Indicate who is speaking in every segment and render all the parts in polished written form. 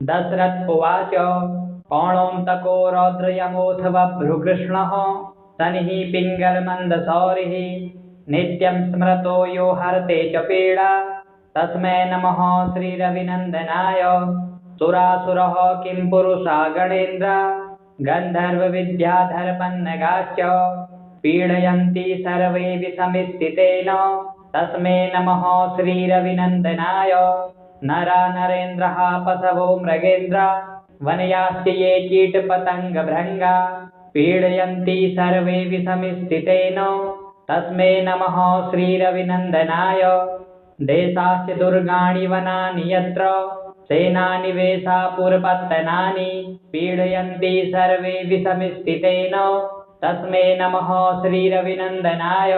Speaker 1: दशरथ उवाच पौणोऽन्तको रौद्रयमोऽथ बभ्रुकृष्णः शनिः पिङ्गलमन्दशौरिः नित्यं स्मृतो यो हरते च पीडा तस्मै नमः श्रीरविनन्दनाय। सुरासुरः किं पुरुषा गणेन्द्र गन्धर्वविद्याधरपन्नगाश्च पीडयन्ति सर्वे विषमिस्थितेन तस्मै नमः श्रीरविनन्दनाय। नरा नरेन्द्रः पशवो मृगेन्द्र वनयाश्च ये कीटपतङ्गभृङ्गा पीडयन्ति सर्वे विषमिस्थितेन तस्मै नमः श्रीरविनन्दनाय। देशाश्च दुर्गाणि वनानि यत्र सेनानिवेशापुरपत्तनानि पीडयन्ति सर्वे विषमिस्थितेन तस्मै नमः श्रीरविनन्दनाय।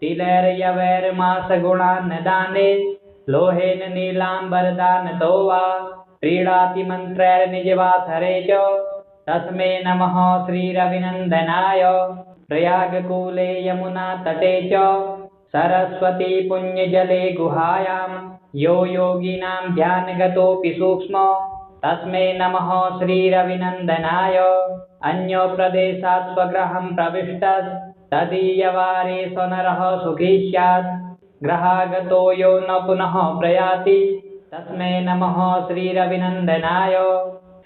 Speaker 1: तिलैर्यवैर्मासगुणान्नदाने लोहेन नीलाम्बरदानतो वा क्रीडाति मन्त्रैर्निजवासरे च तस्मै नमः श्रीरविनन्दनाय। प्रयागकूले यमुनातटे च सरस्वती पुण्यजले गुहायां यो योगिनां ध्यानगतोऽपि सूक्ष्म तस्मै नमः श्रीरविनन्दनाय। अन्यप्रदेशात् स्वगृहं प्रविष्टः तदीयवारे स्वनरः सुखी स्यात् गृहागतो यो न पुनः प्रयाति तस्मै नमः श्रीरविनन्दनाय।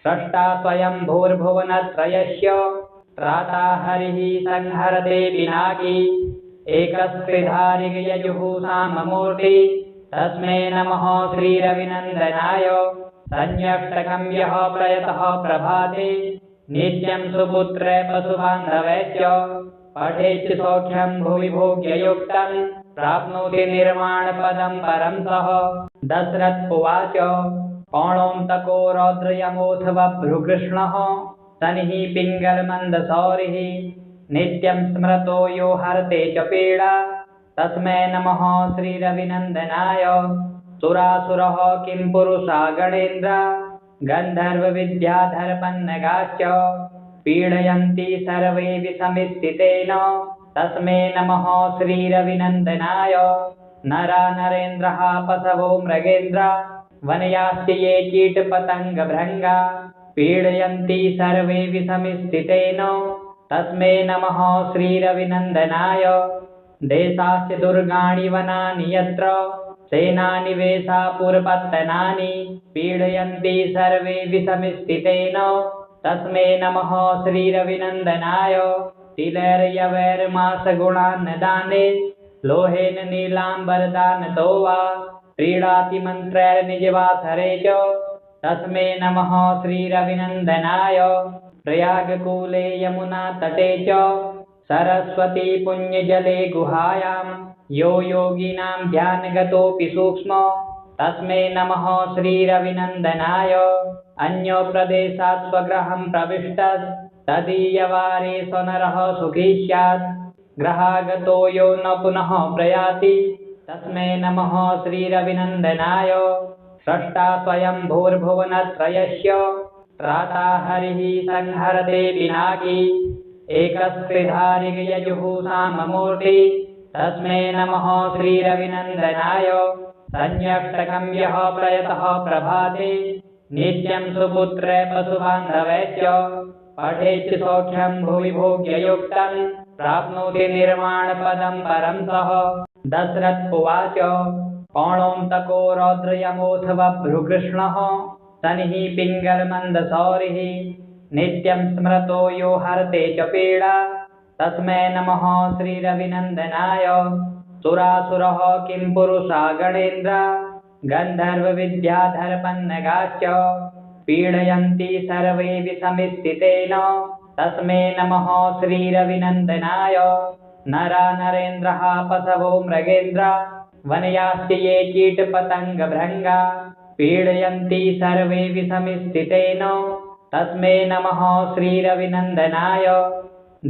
Speaker 1: स्रष्टा स्वयं भूर्भुवनत्रयस्य त्राता हरिः संहरते पिनाकी एकस्त्रिधारिगयजुःसाममूर्ति तस्मै नमः श्रीरविनन्दनाय। संयष्टकं यः प्रयतः प्रभाते नित्यं सुपुत्रे पशुबान्धवैश्च पठेत् सौख्यं भुवि भोग्ययुक्तं प्राप्नोति निर्वाणपदं परं सः। दशरथ उवाच पौणोऽन्तको रौद्रयमोऽथ बभ्रुकृष्णः शनिः पिङ्गलमन्दशौरिः नित्यं स्मृतो यो हरते च पीडा तस्मै नमः श्रीरविनन्दनाय। सुरासुरः किं पुरुषा गणेन्द्र गन्धर्वविद्याधरपन्नगाश्च पीडयन्ति सर्वे विषमिस्थितेन तस्मै नमः श्रीरविनन्दनाय। नरा नरेन्द्रः पशवो मृगेन्द्र वनयाश्च ये कीटपतङ्गभृङ्गा पीडयन्ति सर्वे विषमिस्थितेन तस्मै नमः श्रीरविनन्दनाय। देशाश्च दुर्गाणि वनानि यत्र सेनानिवेशापुरपत्तनानि पीडयन्ति सर्वे विषमिस्थितेन तस्मै नमः श्रीरविनन्दनाय। तिलैर्यवैर्मासगुणान्नदाने लोहेन नीलाम्बरदानतो वा क्रीडाति मन्त्रैर्निजवासरे च तस्मै नमः श्रीरविनन्दनाय। प्रयागकूले यमुनातटे च सरस्वती पुण्यजले गुहायां यो योगिनां ध्यानगतोऽपि सूक्ष्म तस्मै नमः श्रीरविनन्दनाय। अन्यप्रदेशात् स्वगृहं प्रविष्टः तदीयवारे स्वनरः सुखी स्यात् गृहागतो यो न पुनः प्रयाति तस्मै नमः श्रीरविनन्दनाय। स्रष्टा स्वयं भूर्भुवनत्रयस्य त्राता हरिः संहरते पिनाकी एकस्त्रिधारिगयजुःसाममूर्ति तस्मै नमः श्रीरविनन्दनाय। संयष्टकं यः प्रयतः प्रभाते नित्यं सुपुत्रे पशुबान्धवैश्च पठेत् सौख्यं भुवि भोग्ययुक्तं प्राप्नोति निर्वाणपदं परं सः। दशरथ उवाच पौणोऽन्तको रौद्रयमोऽथ बभ्रुकृष्णः शनिः पिङ्गलमन्दशौरिः नित्यं स्मृतो यो हरते च पीडा तस्मै नमः श्रीरविनन्दनाय। सुरासुरः किं पुरुषा गणेन्द्र गन्धर्वविद्याधरपन्नगाश्च पीडयन्ति सर्वे विषमिस्थितेन तस्मै नमः श्रीरविनन्दनाय। नरा नरेन्द्रः पशवो मृगेन्द्र वनयाश्च ये कीटपतङ्गभृङ्गा पीडयन्ति सर्वे विषमिस्थितेन तस्मै नमः श्रीरविनन्दनाय।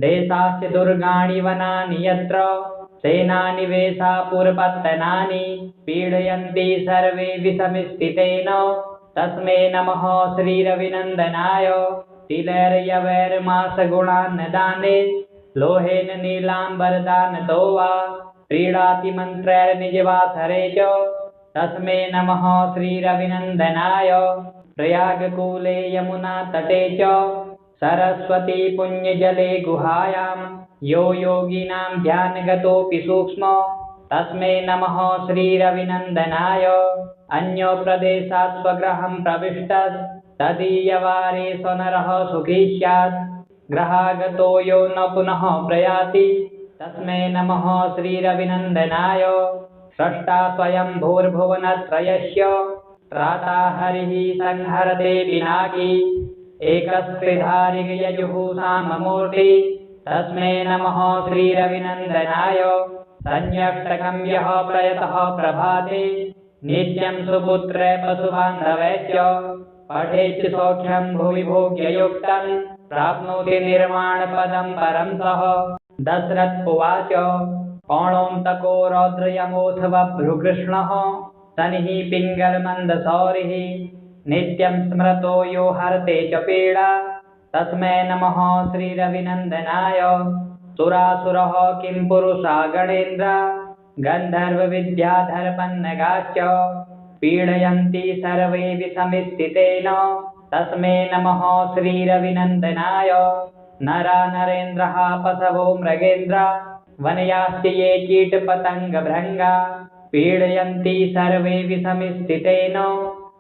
Speaker 1: देशाश्च दुर्गाणि वनानि यत्र सेनानिवेशापुरपत्तनानि पीडयन्ति सर्वे विषमिस्थितेन तस्मै नमः श्रीरविनन्दनाय। तिलैर्यवैर्मासगुणान्नदाने लोहेन नीलाम्बरदानतो वा क्रीडाति मन्त्रैर्निजवासरे च तस्मै नमः श्रीरविनन्दनाय। प्रयागकूले यमुनातटे च सरस्वती पुण्यजले गुहायां यो योगिनां ध्यानगतोऽपि सूक्ष्मो तस्मै नमः श्रीरविनन्दनाय। अन्यो प्रदेशात् स्वगृहं प्रविष्टः तदीयवारे स्वनरः सुखी स्यात्। गृहागतो यो न पुनः प्रयाति तस्मै नमः श्रीरविनन्दनाय। स्रष्टा स्वयं भूर्भुवनत्रयस्य त्राता हरिः संहरते पिनाकी। एकस्त्रिधारिगयजुःसाममूर्ति तस्मै नमः श्रीरविनन्दनाय। संयष्टकं यः प्रयतः प्रभाते नित्यं सुपुत्रे पशुबान्धवे च पठेत् सौख्यं भुवि भोग्ययुक्तं प्राप्नोति निर्वाणपदं परं सः। दशरथ उवाच पौणोऽन्तको रौद्रयमोऽथ बभ्रुकृष्णः शनिः पिङ्गलमन्दशौरिः नित्यं स्मृतो यो हरते च पीडा तस्मै नमः श्रीरविनन्दनाय। सुरासुरः किं पुरुषा गणेन्द्र गन्धर्वविद्याधरपन्नगाश्च पीडयन्ति सर्वे विषमिस्थितेन तस्मै नमः श्रीरविनन्दनाय। नरा नरेन्द्रः पशवो मृगेन्द्र वनयाश्च ये कीटपतङ्गभृङ्गा पीडयन्ति सर्वे विषमिस्थितेन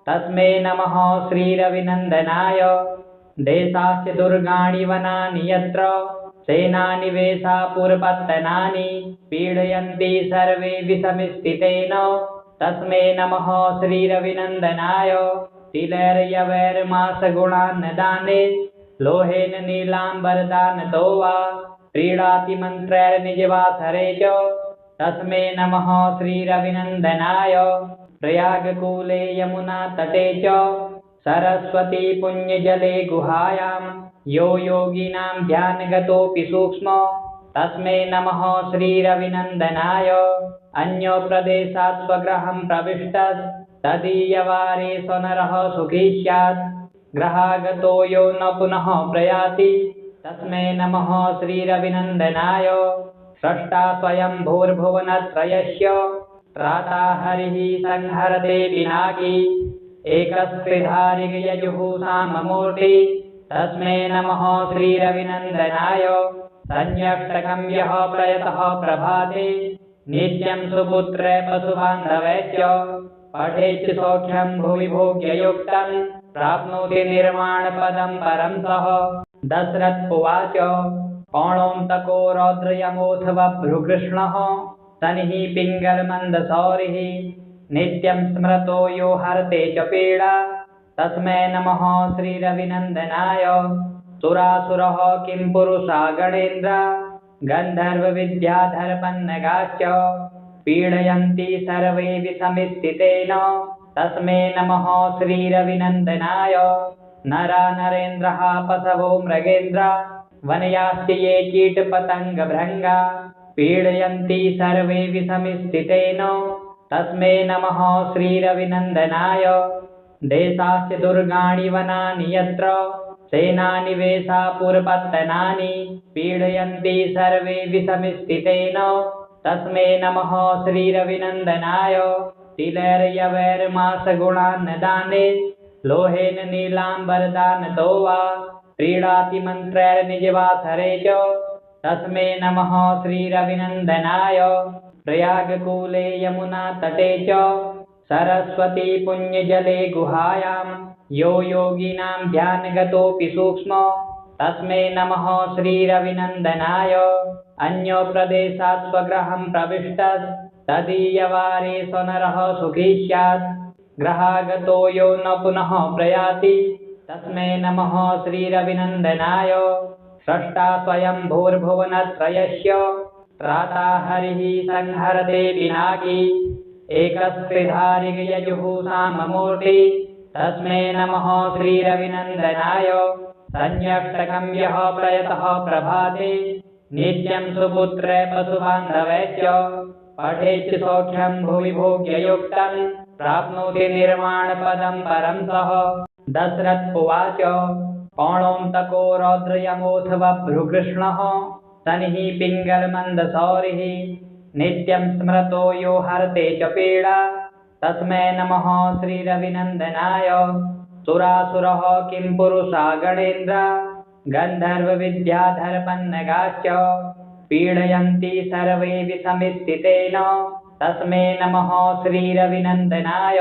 Speaker 1: तस्मै नमः श्रीरविनन्दनाय। देशाश्च दुर्गाणि वनानि यत्र सेनानिवेशा पुरपत्तनानि पीडयन्ति सर्वे विषमिस्थितेन तस्मै नमः श्रीरविनन्दनाय। तिलैर्यवैर्मासगुणान्नदाने लोहेन नीलाम्बरदानतो वा क्रीडाति मन्त्रैर्निजवासरे च तस्मै नमः श्रीरविनन्दनाय। प्रयागकूले यमुनातटे च सरस्वती पुण्यजले गुहायां यो योगिनां ध्यानगतोऽपि सूक्ष्मो तस्मै नमः श्रीरविनन्दनाय। अन्यो प्रदेशात् स्वगृहं प्रविष्टः तदीयवारे स्वनरः सुखी स्यात्। गृहागतो यो न पुनः प्रयाति तस्मै नमः श्रीरविनन्दनाय। स्रष्टा स्वयं भूर्भुवनत्रयस्य त्राता हरिः संहरते पिनाकी। एकस्त्रिधारिगयजुःसाममूर्ति तस्मै नमः श्रीरविनन्दनाय। संयष्टकं यः प्रयतः प्रभाते नित्यं सुपुत्रे पशुबान्धवे च पठेत् सौख्यं भुवि भोग्ययुक्तं प्राप्नोति निर्वाणपदं परं सः। दशरथ उवाच पौणोऽन्तको रौद्रयमोऽथ बभ्रुकृष्णः शनिः पिङ्गलमन्दशौरिः नित्यं स्मृतो यो हरते च पीडा तस्मै नमः श्रीरविनन्दनाय। सुरासुरः किं पुरुषा गणेन्द्र गन्धर्वविद्याधरपन्नगाश्च पीडयन्ति सर्वे विषमिस्थितेन तस्मै नमः श्रीरविनन्दनाय। नरा नरेन्द्रः पशवो मृगेन्द्र वनयाश्च ये कीटपतङ्गभृङ्गा पीडयन्ति सर्वे विषमिस्थितेन तस्मै नमः श्रीरविनन्दनाय। देशाश्च दुर्गाणि वनानि यत्र सेनानिवेशा पुरपत्तनानि पीडयन्ति सर्वे विषमिस्थितेन तस्मै नमः श्रीरविनन्दनाय। तिलैर्यवैर्मासगुणान्नदाने लोहेन नीलाम्बरदानतो वा क्रीडाति मन्त्रैर्निजवासरे च तस्मै नमः श्रीरविनन्दनाय। प्रयागकूले यमुनातटे च सरस्वती पुण्यजले गुहायां यो योगिनां ध्यानगतोऽपि सूक्ष्मो तस्मै नमः श्रीरविनन्दनाय। अन्यो प्रदेशात् स्वगृहं प्रविष्टः तदीयवारे स्वनरः सुखी स्यात्। गृहागतो यो न पुनः प्रयाति तस्मै नमः श्रीरविनन्दनाय। स्रष्टा स्वयं भूर्भुवनत्रयस्य त्राता हरिः संहरते पिनाकी। एकस्त्रिधारिगयजुःसाममूर्ति तस्मै नमः श्रीरविनन्दनाय। संयष्टकं यः प्रयतः प्रभाते नित्यं सुपुत्रे पशुबान्धवे च पठेत् सौख्यं भुवि भोग्ययुक्तं प्राप्नोति निर्वाणपदं परं सः। दशरथ उवाच पौणोऽन्तको रौद्रयमोऽथ बभ्रुकृष्णः शनिः पिङ्गलमन्दशौरिः नित्यं स्मृतो यो हरते च पीडा तस्मै नमः श्रीरविनन्दनाय। सुरासुरः किं पुरुषा गणेन्द्र गन्धर्वविद्याधरपन्नगाश्च पीडयन्ति सर्वे विषमिस्थितेन तस्मै नमः श्रीरविनन्दनाय।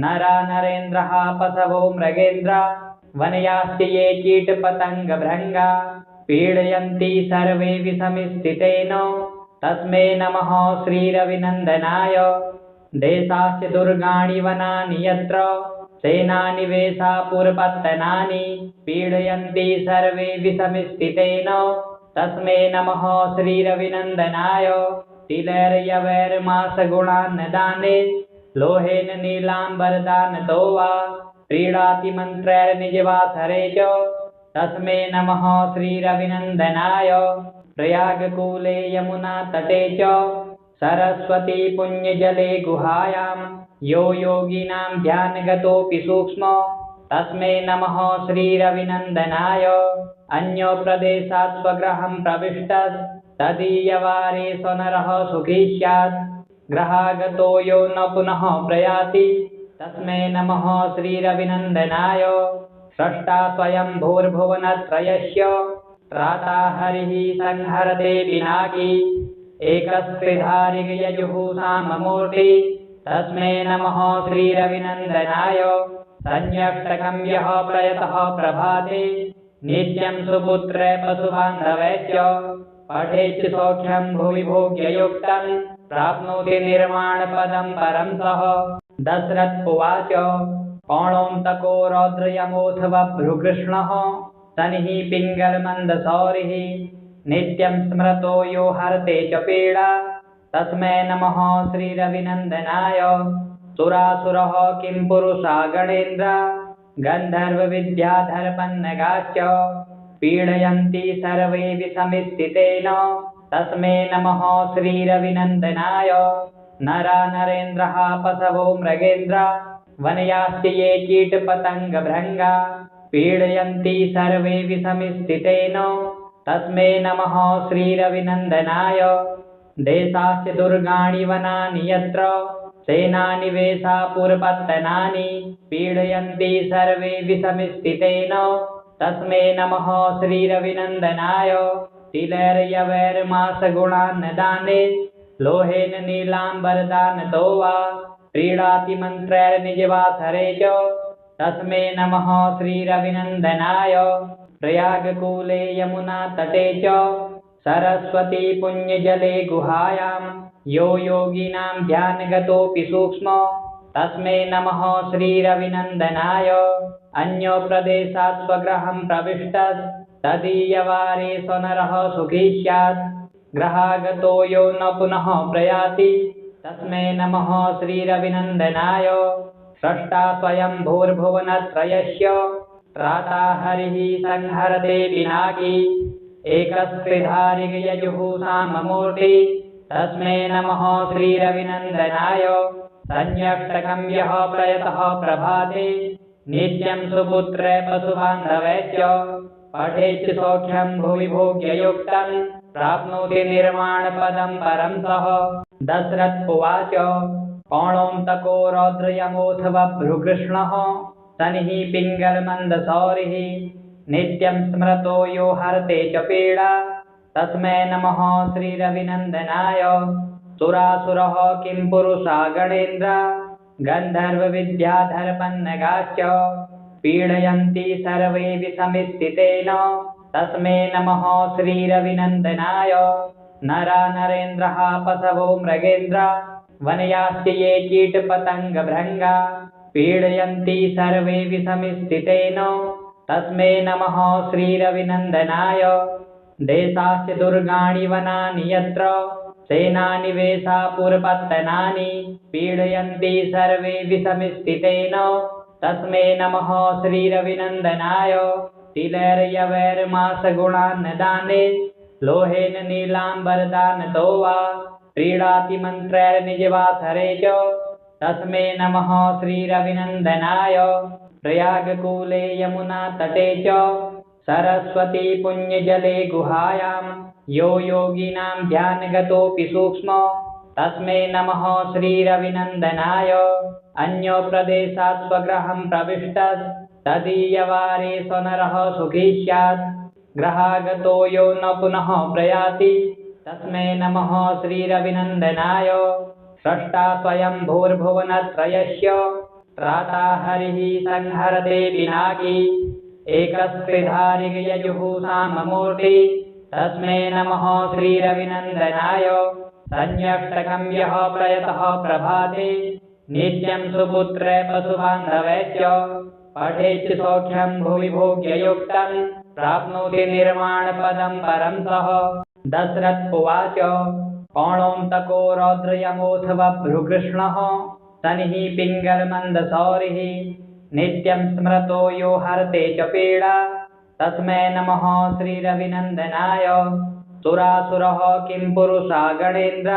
Speaker 1: नरा नरेन्द्रः पशवो मृगेन्द्र वनयास्ति ये कीटपतङ्गभृङ्गा पीडयन्ति सर्वे विषमिस्थितेन तस्मै नमः श्रीरविनन्दनाय। देशास्य दुर्गाणि वनानि यत्र सेनानिवेशापुरपत्तनानि पीडयन्ति सर्वे विषमिस्थितेन तस्मै नमः श्रीरविनन्दनाय। तिलैर्यवैर्मासगुणान्नदाने लोहेन नीलाम्बरदानतो वा क्रीडाति मन्त्रैर्निजवासरे च तस्मै नमः श्रीरविनन्दनाय। प्रयागकूले यमुनातटे च सरस्वती पुण्यजले गुहायां यो योगिनां ध्यानगतोऽपि सूक्ष्म तस्मै नमः श्रीरविनन्दनाय। अन्यो प्रदेशात् स्वगृहं प्रविष्टः तदीयवारे स्वनरः सुखी स्यात् गृहागतो यो न पुनः प्रयाति तस्मै नमः श्रीरविनन्दनाय। स्रष्टा स्वयं भूर्भुवनत्रयस्य त्राता हरिः संहरते पिनाकी एकस्त्रिधारिगयजुःसाममूर्ति तस्मै नमः श्रीरविनन्दनाय। संयष्टकं यः प्रयतः प्रभाते नित्यं सुपुत्रे पशुबान्धवैश्च पठेच्च सौख्यं भुवि भोग्ययुक्तं प्राप्नोति निर्वाणपदं परं सः। दशरथ उवाच पौणोऽन्तको रौद्रयमोऽथ बभ्रुकृष्णः शनिः पिङ्गलमन्दशौरिः नित्यं स्मृतो यो हरते च पीडा तस्मै नमः श्रीरविनन्दनाय। सुरासुरः किं पुरुषा गणेन्द्र गन्धर्वविद्याधरपन्नगाश्च पीडयन्ति सर्वे विषमिस्थितेन तस्मै नमः श्रीरविनन्दनाय। नरा नरेन्द्रः पशवो मृगेन्द्र वनयास्ति ये कीटपतङ्गभृङ्गा पीडयन्ति सर्वे विषमिस्थितेन तस्मै नमः श्रीरविनन्दनाय। देशास्य दुर्गाणि वनानि यत्र सेनानिवेशापुरपत्तनानि पीडयन्ति सर्वे विषमिस्थितेन तस्मै नमः श्रीरविनन्दनाय। तिलैर्यवैर्मासगुणान्नदाने लोहेन नीलाम्बरदानतो वा क्रीडाति मन्त्रैर्निजवासरे च तस्मै नमः श्रीरविनन्दनाय। प्रयागकूले यमुनातटे च सरस्वती पुण्यजले गुहायां यो योगिनां ध्यानगतोऽपि सूक्ष्म तस्मै नमः श्रीरविनन्दनाय। अन्यो प्रदेशात् स्वगृहं प्रविष्टः तदीयवारे स्वनरः सुखी स्यात् गृहागतो यो न पुनः प्रयाति तस्मै नमः श्रीरविनन्दनाय। स्रष्टा स्वयं भूर्भुवनत्रयस्य त्राता हरिः संहरते पिनाकी एकस्त्रिधारिगयजुःसाममूर्ति तस्मै नमः श्रीरविनन्दनाय। संयष्टकं यः प्रयतः प्रभाते नित्यं सुपुत्रे पशुबान्धवैश्च पठेच्च सौख्यं भुवि भोग्ययुक्तं प्राप्नोति निर्वाणपदं परं सः। दशरथ उवाच पौणोऽन्तको रौद्रयमोऽथ बभ्रुकृष्णः शनिः पिङ्गलमन्दशौरिः नित्यं स्मृतो यो हरते च पीडा तस्मै नमः श्रीरविनन्दनाय। सुरासुरः किं पुरुषा गणेन्द्र गन्धर्वविद्याधरपन्नगाश्च पीडयन्ति सर्वे विषमिस्थितेन तस्मै नमः श्रीरविनन्दनाय। नरा नरेन्द्रः पशवो मृगेन्द्र वनयास्ति ये कीटपतङ्गभृङ्गा पीडयन्ति सर्वे विषमिस्थितेन तस्मै नमः श्रीरविनन्दनाय। देशास्य दुर्गाणि वनानि यत्र सेनानिवेशापुरपत्तनानि पीडयन्ति सर्वे विषमिस्थितेन तस्मै नमः श्रीरविनन्दनाय। तिलैर्यवैर्मासगुणान्नदाने लोहेन नीलाम्बरदानतो वा क्रीडाति मन्त्रैर्निजवासरे च तस्मै नमः श्रीरविनन्दनाय। प्रयागकूले यमुनातटे च सरस्वती पुण्यजले गुहायां यो योगिनां ध्यानगतोऽपि सूक्ष्म तस्मै नमः श्रीरविनन्दनाय। अन्यो प्रदेशात् स्वगृहं प्रविष्टः तदीयवारेषु नरः सुखी स्यात् ग्रहागतो यो न पुनः प्रयाति तस्मै नमः श्रीरविनन्दनाय स्रष्टा स्वयं भूर्भुवनत्रयस्य त्राता हरिः संहरते पिनाकी एकस्त्रिधारिगयजुःसाममूर्ति तस्मै नमः श्रीरविनन्दनाय संयष्टकं यः प्रयतः प्रभाते नित्यं सुपुत्रे पशुबान्धवे च पठेत् सौख्यं भुवि भोग्ययुक्तं प्राप्नोति निर्वाणपदं परं सः। दशरथ उवाच पौणोऽन्तको रौद्रयमोऽथ बभ्रुकृष्णः शनिः पिङ्गलमन्दशौरिः नित्यं स्मृतो यो हरते च पीडा तस्मै नमः श्रीरविनन्दनाय। सुरासुरः किं पुरुषा गणेन्द्र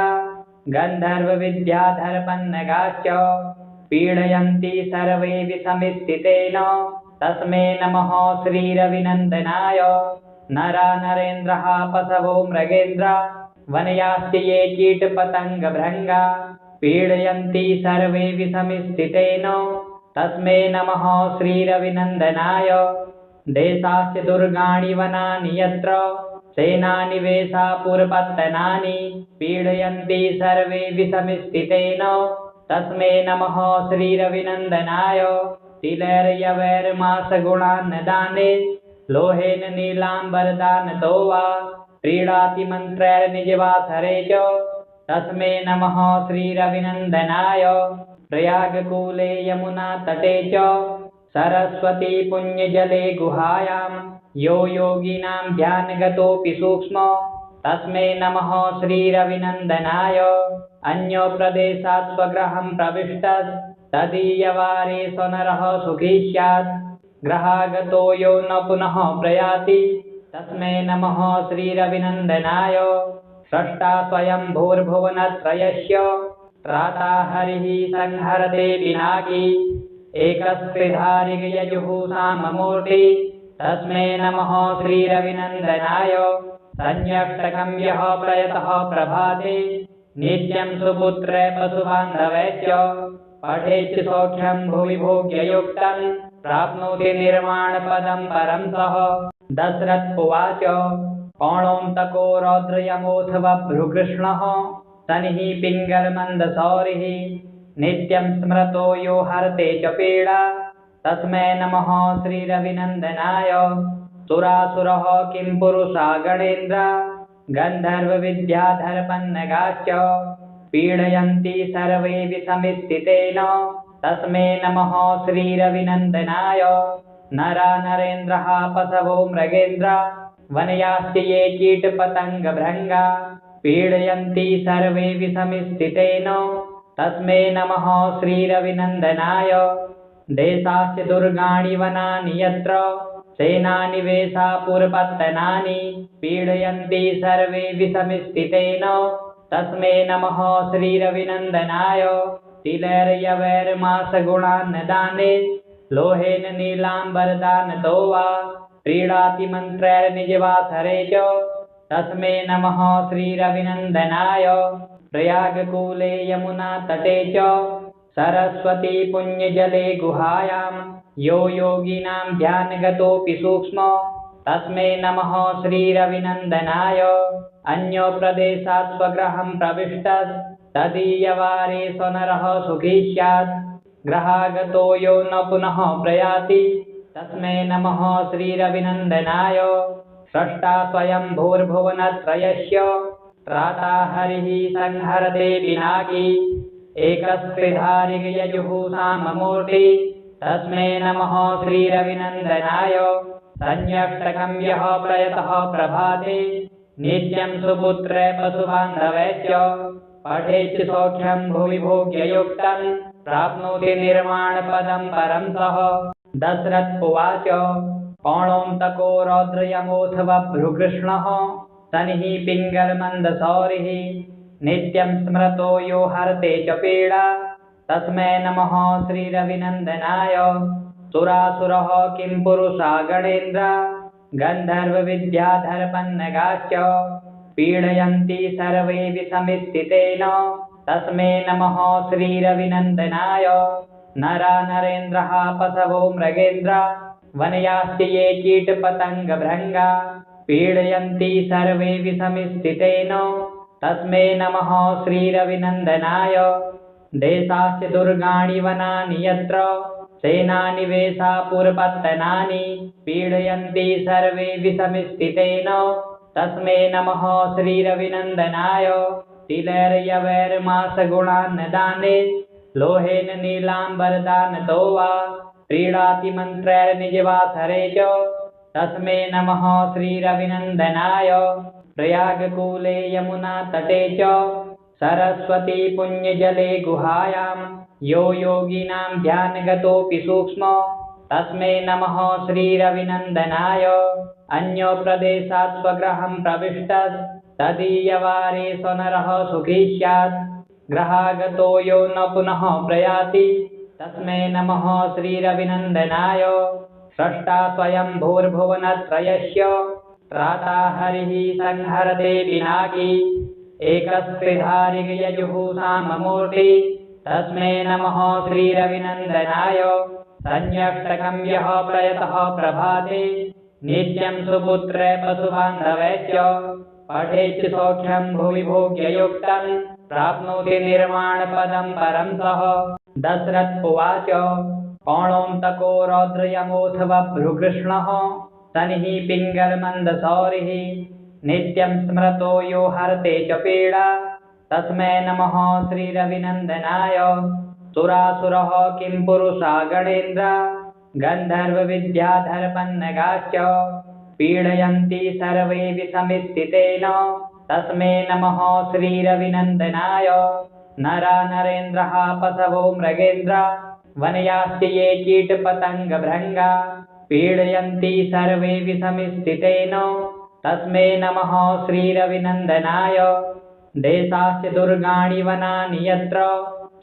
Speaker 1: गन्धर्वविद्याधरपन्नगाश्च पीडयन्ति सर्वे विषमिस्थितेन तस्मै नमः श्रीरविनन्दनाय। नरा नरेन्द्रः पशवो मृगेन्द्र वनयाश्च ये कीटपतङ्गभृङ्गा पीडयन्ति सर्वे विषमिस्थितेन तस्मै नमः श्रीरविनन्दनाय। देशाश्च दुर्गाणि वनानि यत्र सेनानिवेशा पुरपत्तनानि पीडयन्ति सर्वे विषमिस्थितेन तस्मै नमः श्रीरविनन्दनाय। तिलैर्यवैर्मासगुणान्नदाने लोहेन नीलाम्बरदानतो वा क्रीडाति मन्त्रैर्निजवासरे च तस्मै नमः श्रीरविनन्दनाय। प्रयागकूले यमुनातटे च सरस्वती पुण्यजले गुहायां यो योगिनां ध्यानगतोऽपि सूक्ष्म तस्मै नमः श्रीरविनन्दनाय। अन्यप्रदेशात् स्वगृहं प्रविष्टः तदीयवारेषु नरः सुखी स्यात् ग्रहागतो यो न पुनः प्रयाति तस्मै नमः श्रीरविनन्दनाय। स्रष्टा स्वयं भूर्भुवनत्रयस्य त्राता हरिः संहरते पिनाकी एकस्त्रिधारिगयजुःसाममूर्ति तस्मै नमः श्रीरविनन्दनाय। संयष्टकं यः प्रयतः प्रभाते नित्यं सुपुत्रे पशुबान्धवे च पठेत् सौख्यं भुवि भोग्ययुक्तं प्राप्नोति निर्वाणपदं परं सः। दशरथ उवाच पौणोऽन्तको रौद्रयमोऽथ बभ्रुकृष्णः शनिः पिङ्गलमन्दशौरिः नित्यं स्मृतो यो हरते च पीडा तस्मै नमः श्रीरविनन्दनाय। सुरासुरः किं पुरुषा गणेन्द्र गन्धर्वविद्याधरपन्नगाश्च पीडयन्ति सर्वे विषमिस्थितेन तस्मै नमः श्रीरविनन्दनाय। नरा नरेन्द्रः पशवो मृगेन्द्र वनयाश्च ये कीटपतङ्गभृङ्गा पीडयन्ति सर्वे विषमिस्थितेन तस्मै नमः श्रीरविनन्दनाय। देशाश्च दुर्गाणि वनानि यत्र सेनानिवेशा पुरपत्तनानि पीडयन्ति सर्वे विषमिस्थितेन तस्मै नमः श्रीरविनन्दनाय। तिलैर्यवैर्मासगुणान्नदाने लोहेन नीलाम्बरदानतो वा क्रीडाति मन्त्रैर्निजवासरे च तस्मै नमः श्रीरविनन्दनाय। प्रयागकूले यमुनातटे च सरस्वती पुण्यजले गुहायां यो योगिनां ध्यानगतोऽपि सूक्ष्म तस्मै नमः श्रीरविनन्दनाय। अन्यप्रदेशात् स्वगृहं प्रविष्टः तदीयवारेषु नरः सुखी स्यात् ग्रहागतो यो न पुनः प्रयाति तस्मै नमः श्रीरविनन्दनाय। स्रष्टा स्वयं भूर्भुवनत्रयस्य त्राता हरिः संहरते पिनाकी एकस्त्रिधारिगयजुःसाममूर्ति तस्मै नमः श्रीरविनन्दनाय। संयष्टकं यः प्रयतः प्रभाते नित्यं सुपुत्रे पशुबान्धवे च पठेत् सौख्यं भुवि भोग्ययुक्तं प्राप्नोति निर्वाणपदं परं सः। दशरथ उवाच पौणोऽन्तको रौद्रयमोऽथ बभ्रुकृष्णः शनिः पिङ्गलमन्दशौरिः नित्यं स्मृतो यो हरते च पीडा तस्मै नमः श्रीरविनन्दनाय। सुरासुरः किं पुरुषा गणेन्द्र गन्धर्वविद्याधरपन्नगाश्च पीडयन्ति सर्वे विषमिस्थितेन तस्मै नमः श्रीरविनन्दनाय। नरा नरेन्द्रः पशवो मृगेन्द्र वनयास्ति ये कीटपतङ्गभृङ्गा पीडयन्ति सर्वे विषमिस्थितेन तस्मै नमः श्रीरविनन्दनाय। देशास्य दुर्गाणि वनानि यत्र सेनानिवेशापुरपत्तनानि पीडयन्ति सर्वे विषमिस्थितेन तस्मै नमः श्रीरविनन्दनाय। तिलैर्यवैर्मासगुणान्नदाने लोहेन नीलाम्बरदानतो वा क्रीडाति मन्त्रैर्निजवासरे च तस्मै नमः श्रीरविनन्दनाय। प्रयागकूले यमुनातटे च सरस्वती पुण्यजले गुहायां यो योगिनां ध्यानगतोऽपि सूक्ष्म तस्मै नमः श्रीरविनन्दनाय। अन्यप्रदेशात् स्वगृहं प्रविष्टः तदीयवारे स्वनरः सुखी स्यात् गृहागतो यो न पुनः प्रयाति तस्मै नमः श्रीरविनन्दनाय। स्रष्टा स्वयं भूर्भुवनत्रयस्य त्राता हरिः संहरते पिनाकी एकस्त्रिधारिगयजुःसाममूर्ति तस्मै नमः श्रीरविनन्दनाय। संयष्टकं यः प्रयतः प्रभाते नित्यं सुपुत्रे पशुबान्धवे च पठेत् सौख्यं भुवि भोग्ययुक्तं प्राप्नोति निर्वाणपदं परं सः। दशरथ उवाच पौणोऽन्तको रौद्रयमोऽथ बभ्रुकृष्णः शनिः पिङ्गलमन्दशौरिः नित्यं स्मृतो यो हरते च पीडा तस्मै नमः श्रीरविनन्दनाय। सुरासुरः किं पुरुषा गणेन्द्र गन्धर्वविद्याधरपन्नगाश्च पीडयन्ति सर्वे विषमिस्थितेन तस्मै नमः श्रीरविनन्दनाय। नरा नरेन्द्रः पशवो मृगेन्द्र वनयास्ति ये कीटपतङ्गभृङ्गा पीडयन्ति सर्वे विषमिस्थितेन तस्मै नमः श्रीरविनन्दनाय। देशास्य दुर्गाणि वनानि यत्र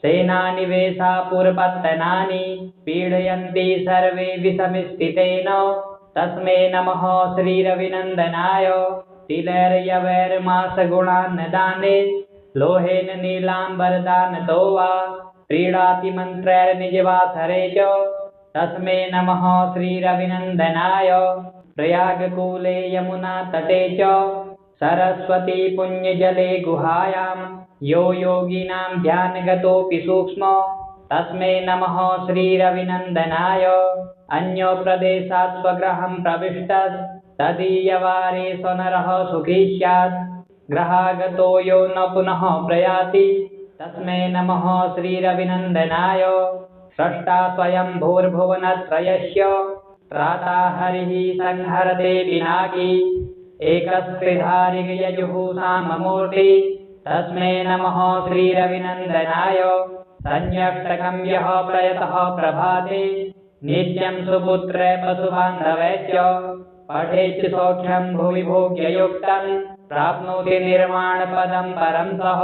Speaker 1: सेनानिवेशापुरपत्तनानि पीडयन्ति सर्वे विषमिस्थितेन तस्मै नमः श्रीरविनन्दनाय। तिलैर्यवैर्मासगुणान्नदाने लोहेन नीलाम्बरदानतो वा क्रीडाति मन्त्रैर्निजवासरे च तस्मै नमः श्रीरविनन्दनाय। प्रयागकूले यमुनातटे च सरस्वती पुण्यजले गुहायां यो योगिनां ध्यानगतोऽपि सूक्ष्म तस्मै नमः श्रीरविनन्दनाय। अन्यप्रदेशात् स्वगृहं प्रविष्टः तदीयवारे स्वनरः सुखी स्यात् गृहागतो यो न पुनः प्रयाति तस्मै नमः श्रीरविनन्दनाय। स्रष्टा स्वयं भूर्भुवनत्रयस्य त्राता हरिः संहरते पिनाकी एकस्त्रिधारिगयजुःसाममूर्ति तस्मै नमः श्रीरविनन्दनाय। संयष्टकं यः प्रयतः प्रभाते नित्यं सुपुत्रे पशुबान्धवे च पठेत् सौख्यं भुवि भोग्ययुक्तं प्राप्नोति निर्वाणपदं परं सः।